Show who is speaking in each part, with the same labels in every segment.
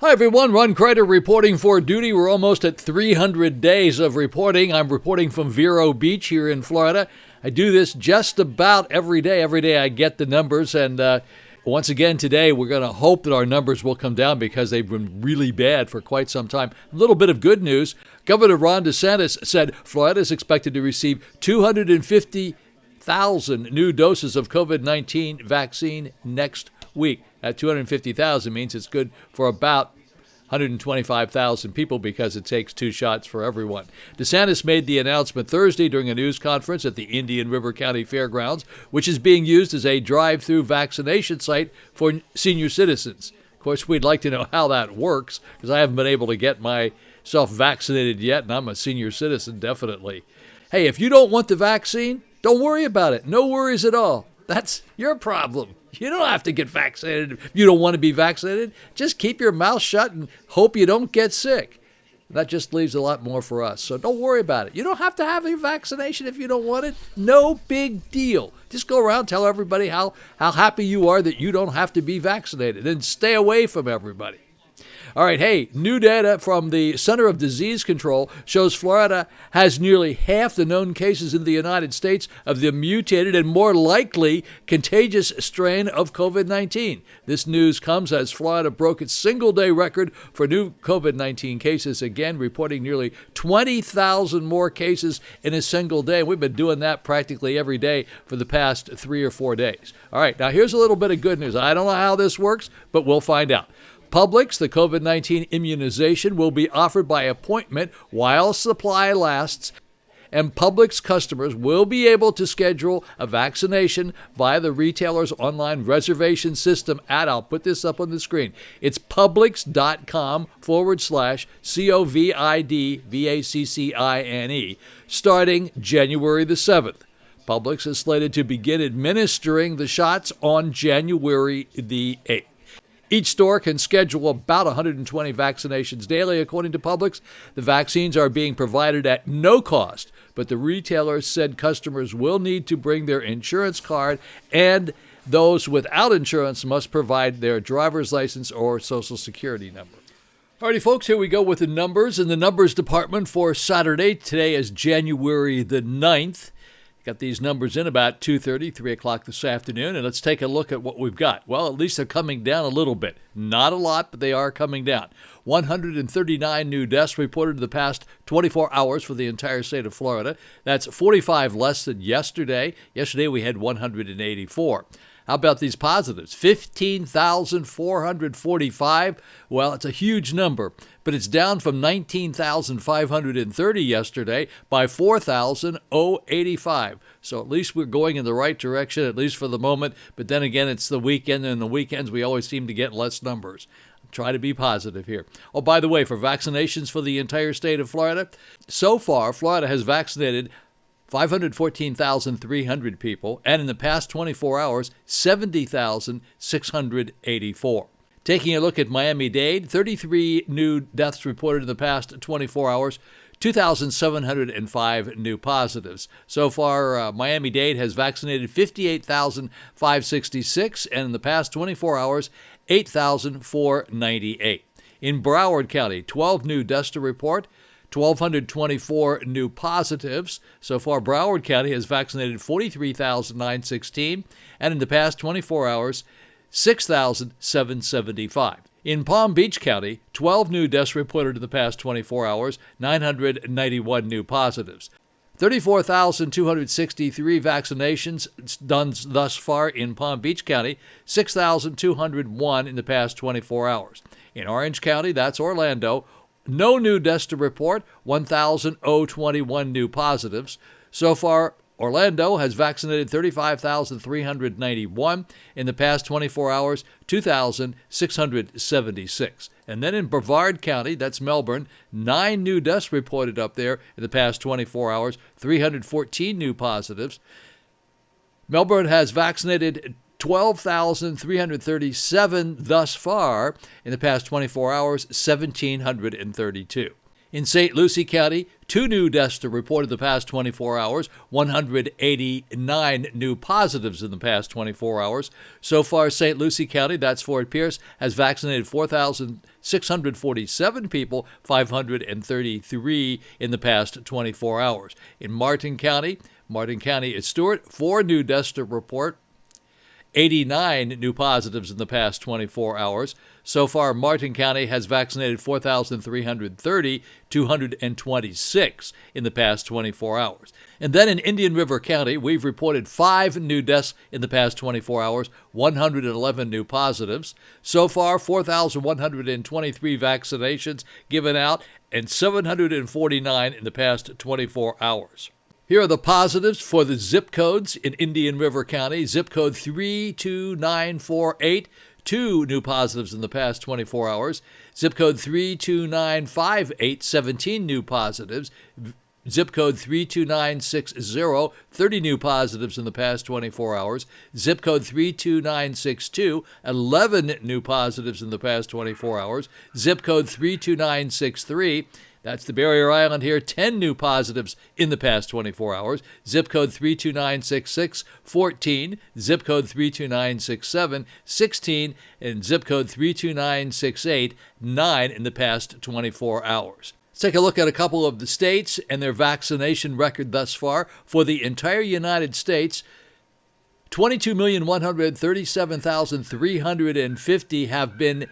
Speaker 1: Hi everyone, Ron Crider reporting for duty. We're almost at 300 days of reporting. I'm reporting from Vero Beach here in Florida. I do this just about every day. Every day I get the numbers, and once again today we're going to hope that our numbers will come down because they've been really bad for quite some time. A little bit of good news. Governor Ron DeSantis said Florida is expected to receive 250,000 new doses of COVID-19 vaccine next week. That 250,000 means it's good for about 125,000 people because it takes 2 shots for everyone. DeSantis made the announcement Thursday during a news conference at the Indian River County Fairgrounds, which is being used as a drive-through vaccination site for senior citizens. Of course, we'd like to know how that works because I haven't been able to get myself vaccinated yet, and I'm a senior citizen, definitely. Hey, if you don't want the vaccine, don't worry about it. No worries at all. That's your problem. You don't have to get vaccinated if you don't want to be vaccinated. Just keep your mouth shut and hope you don't get sick. That just leaves a lot more for us. So don't worry about it. You don't have to have a vaccination if you don't want it. No big deal. Just go around, tell everybody how happy you are that you don't have to be vaccinated, and stay away from everybody. All right, hey, new data from the Center of Disease Control shows Florida has nearly half the known cases in the United States of the mutated and more likely contagious strain of COVID-19. This news comes as Florida broke its single-day record for new COVID-19 cases, again reporting nearly 20,000 more cases in a single day. We've been doing that practically every day for the past 3 or 4 days. All right, now here's a little bit of good news. I don't know how this works, but we'll find out. Publix, the COVID-19 immunization, will be offered by appointment while supply lasts, and Publix customers will be able to schedule a vaccination via the retailer's online reservation system I'll put this up on the screen. It's Publix.com/COVID-vaccine, starting January the 7th. Publix is slated to begin administering the shots on January the 8th. Each store can schedule about 120 vaccinations daily, according to Publix. The vaccines are being provided at no cost, but the retailer said customers will need to bring their insurance card, and those without insurance must provide their driver's license or social security number. Alrighty, folks, here we go with the numbers in the numbers department for Saturday. Today is January the 9th. Got these numbers in about 2:30, 3 o'clock this afternoon, and let's take a look at what we've got. Well, at least they're coming down a little bit. Not a lot, but they are coming down. 139 new deaths reported in the past 24 hours for the entire state of Florida. That's 45 less than yesterday. Yesterday we had 184. How about these positives? 15,445. Well, it's a huge number, but it's down from 19,530 yesterday by 4,085. So at least we're going in the right direction, at least for the moment. But then again, it's the weekend, and the weekends we always seem to get less numbers. Try to be positive here. Oh, by the way, for vaccinations for the entire state of Florida, so far, Florida has vaccinated 514,300 people, and in the past 24 hours, 70,684. Taking a look at Miami-Dade, 33 new deaths reported in the past 24 hours, 2,705 new positives. So far, Miami-Dade has vaccinated 58,566, and in the past 24 hours, 8,498. In Broward County, 12 new deaths to report, 1,224 new positives. So far, Broward County has vaccinated 43,916, and in the past 24 hours, 6,775. In Palm Beach County, 12 new deaths reported in the past 24 hours, 991 new positives. 34,263 vaccinations done thus far in Palm Beach County, 6,201 in the past 24 hours. In Orange County, that's Orlando, no new deaths to report, 1,021 new positives. So far, Orlando has vaccinated 35,391. In the past 24 hours, 2,676. And then in Brevard County, that's Melbourne, 9 new deaths reported up there in the past 24 hours, 314 new positives. Melbourne has vaccinated 12,337 thus far. In the past 24 hours, 1,732. In St. Lucie County, 2 new deaths to report in the past 24 hours, 189 new positives in the past 24 hours. So far, St. Lucie County, that's Fort Pierce, has vaccinated 4,647 people, 533 in the past 24 hours. In Martin County is Stewart, 4 new deaths to report, 89 new positives in the past 24 hours. So far, Martin County has vaccinated 4,330, 226 in the past 24 hours. And then in Indian River County, we've reported 5 new deaths in the past 24 hours, 111 new positives. So far, 4,123 vaccinations given out, and 749 in the past 24 hours. Here are the positives for the zip codes in Indian River County. Zip code 32948, 2 new positives in the past 24 hours. Zip code 32958, 17 new positives. Zip code 32960, 30 new positives in the past 24 hours. Zip code 32962, 11 new positives in the past 24 hours. Zip code 32963, that's the Barrier Island here, 10 new positives in the past 24 hours. Zip code 32966, 14. Zip code 32967, 16. And zip code 32968, 9 in the past 24 hours. Let's take a look at a couple of the states and their vaccination record thus far. For the entire United States, 22,137,350 have been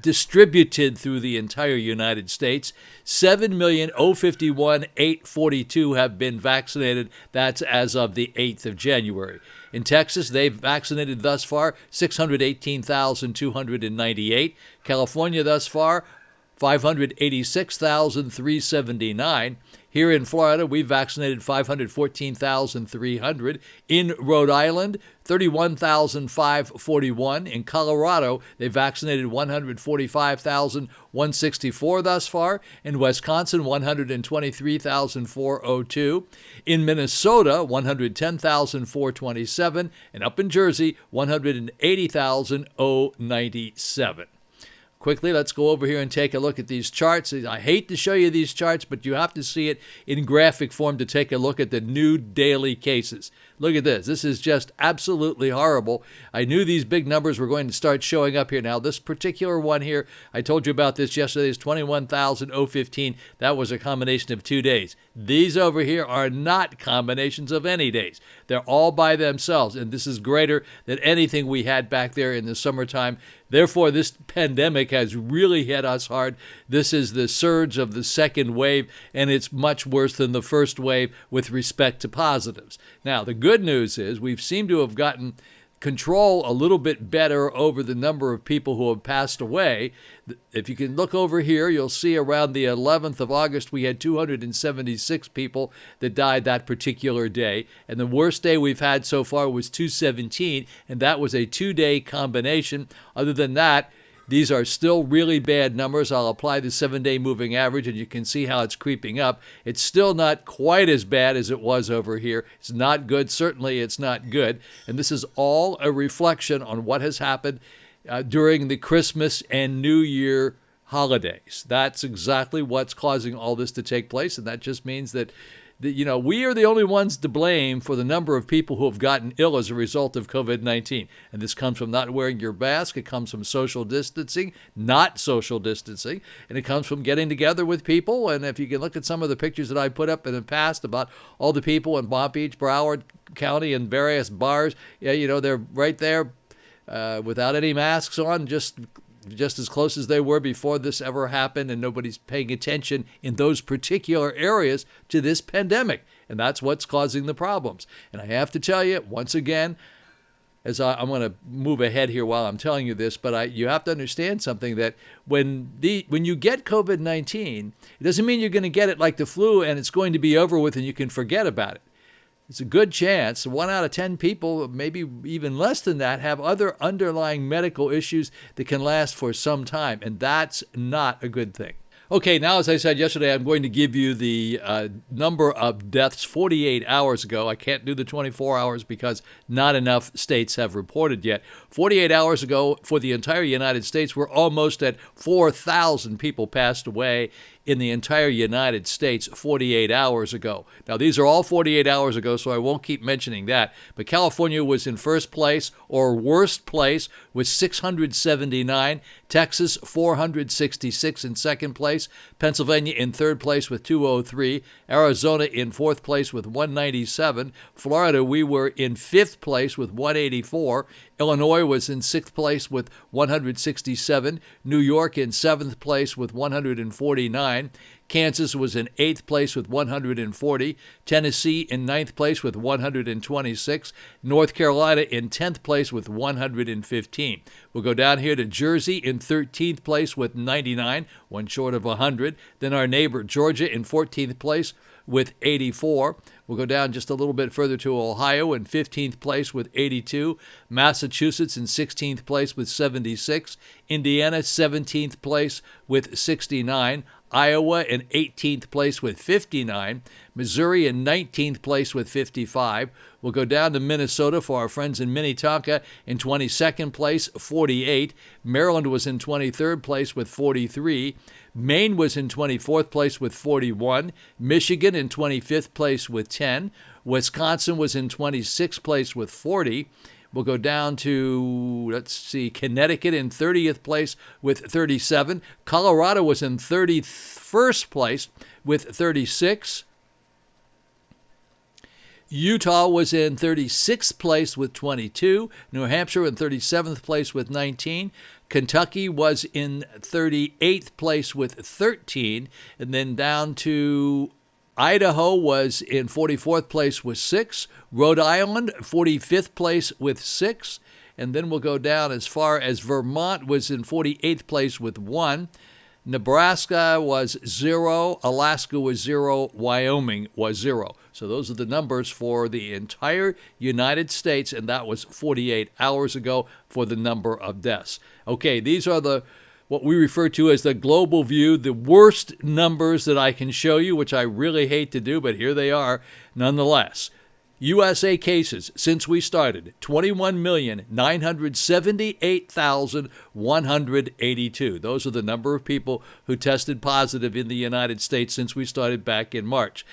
Speaker 1: distributed through the entire United States. 7,051,842 have been vaccinated. That's as of the 8th of January. In Texas, they've vaccinated thus far 618,298. California thus far, 586,379. Here in Florida, we've vaccinated 514,300. In Rhode Island, 31,541. In Colorado, they vaccinated 145,164 thus far. In Wisconsin, 123,402. In Minnesota, 110,427. And up in Jersey, 180,097. Quickly, let's go over here and take a look at these charts. I hate to show you these charts, but you have to see it in graphic form to take a look at the new daily cases. Look at this. This is just absolutely horrible. I knew these big numbers were going to start showing up here. Now, this particular one here, I told you about this yesterday, is 21,015. That was a combination of 2 days. These over here are not combinations of any days. They're all by themselves, and this is greater than anything we had back there in the summertime. Therefore, this pandemic has really hit us hard. This is the surge of the second wave, and it's much worse than the first wave with respect to positives. Now, the good news is we've seemed to have gotten control a little bit better over the number of people who have passed away. If you can look over here, you'll see around the 11th of August, we had 276 people that died that particular day. And the worst day we've had so far was 217, and that was a 2-day combination. Other than that, these are still really bad numbers. I'll apply the 7-day moving average, and you can see how it's creeping up. It's still not quite as bad as it was over here. It's not good. Certainly, it's not good. And this is all a reflection on what has happened during the Christmas and New Year holidays. That's exactly what's causing all this to take place, and that just means that we are the only ones to blame for the number of people who have gotten ill as a result of COVID-19. And this comes from not wearing your mask. It comes from social distancing, not social distancing. And it comes from getting together with people. And if you can look at some of the pictures that I put up in the past about all the people in Palm Beach, Broward County, and various bars, they're right there without any masks on, just as close as they were before this ever happened, and nobody's paying attention in those particular areas to this pandemic. And that's what's causing the problems. And I have to tell you, once again, as I'm going to move ahead here while I'm telling you this, but you have to understand something, that when you get COVID-19, it doesn't mean you're going to get it like the flu and it's going to be over with and you can forget about it. It's a good chance 1 out of 10 people, maybe even less than that, have other underlying medical issues that can last for some time, and that's not a good thing. Okay, now, as I said yesterday, I'm going to give you the number of deaths 48 hours ago. I can't do the 24 hours because not enough states have reported yet. 48 hours ago, for the entire United States, we're almost at 4,000 people passed away in the entire United States 48 hours ago. Now, these are all 48 hours ago, so I won't keep mentioning that. But California was in first place, or worst place, with 679. Texas, 466 in second place. Pennsylvania in third place with 203. Arizona in fourth place with 197. Florida, we were in fifth place with 184. Illinois was in sixth place with 167. New York in seventh place with 149. Kansas was in eighth place with 140. Tennessee in ninth place with 126. North Carolina in 10th place with 115. We'll go down here to Jersey in 13th place with 99, one short of 100. Then our neighbor Georgia in 14th place with 84. We'll go down just a little bit further to Ohio in 15th place with 82. Massachusetts in 16th place with 76. Indiana 17th place with 69. Iowa in 18th place with 59. Missouri in 19th place with 55. We'll go down to Minnesota for our friends in Minnetonka in 22nd place, 48. Maryland was in 23rd place with 43. Maine was in 24th place with 41. Michigan in 25th place with 10. Wisconsin was in 26th place with 40. We'll go down to, Connecticut in 30th place with 37. Colorado was in 31st place with 36. Utah was in 36th place with 22. New Hampshire in 37th place with 19. Kentucky was in 38th place with 13. And then down to Idaho was in 44th place with 6. Rhode Island, 45th place with 6. And then we'll go down as far as Vermont was in 48th place with 1. Nebraska was 0. Alaska was 0. Wyoming was 0. So those are the numbers for the entire United States, and that was 48 hours ago for the number of deaths. Okay, these are what we refer to as the global view, the worst numbers that I can show you, which I really hate to do, but here they are nonetheless. USA cases since we started, 21,978,182. Those are the number of people who tested positive in the United States since we started back in March.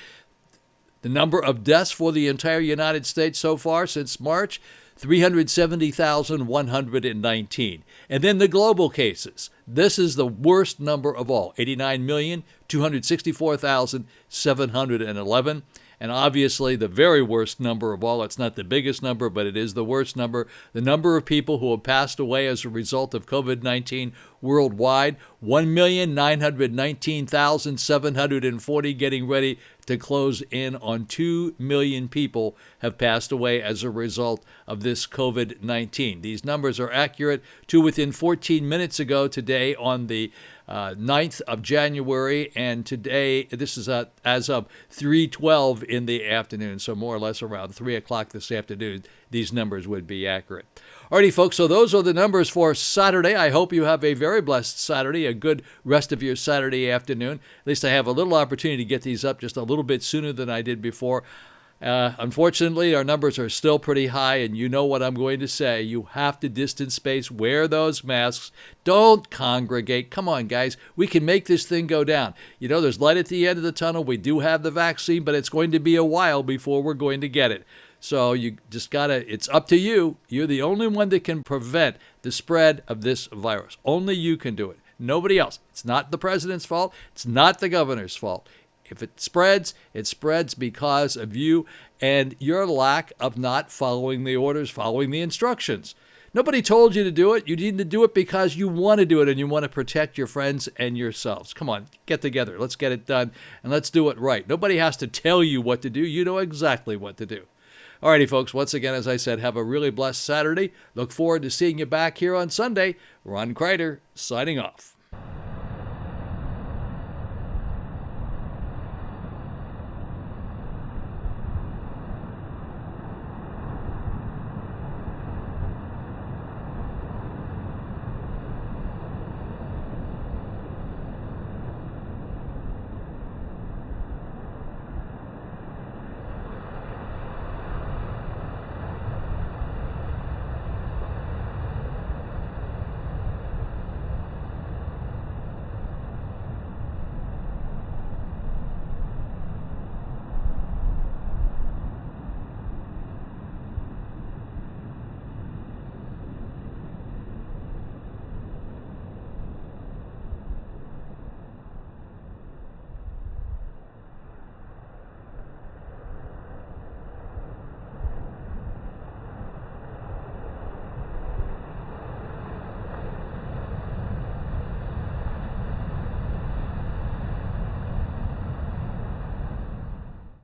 Speaker 1: The number of deaths for the entire United States so far since March, 370,119. And then the global cases. This is the worst number of all, 89,264,711. And obviously the very worst number of all, it's not the biggest number, but it is the worst number. The number of people who have passed away as a result of COVID-19 worldwide, 1,919,740, getting ready to close in on 2 million people have passed away as a result of this COVID-19. These numbers are accurate to within 14 minutes ago today on the 9th of January, and today, this is as of 3:12 in the afternoon, so more or less around 3 o'clock this afternoon, these numbers would be accurate. Alrighty, folks, so those are the numbers for Saturday. I hope you have a very blessed Saturday, a good rest of your Saturday afternoon. At least I have a little opportunity to get these up just a little bit sooner than I did before. Unfortunately, our numbers are still pretty high, and you know what I'm going to say. You have to distance space, wear those masks, don't congregate. Come on, guys. We can make this thing go down. You know, there's light at the end of the tunnel. We do have the vaccine, but it's going to be a while before we're going to get it. So you just it's up to you. You're the only one that can prevent the spread of this virus. Only you can do it. Nobody else. It's not the president's fault. It's not the governor's fault. If it spreads because of you and your lack of not following the orders, following the instructions. Nobody told you to do it. You need to do it because you want to do it and you want to protect your friends and yourselves. Come on, get together. Let's get it done and let's do it right. Nobody has to tell you what to do. You know exactly what to do. Alrighty, folks, once again, as I said, have a really blessed Saturday. Look forward to seeing you back here on Sunday. Ron Crider, signing off.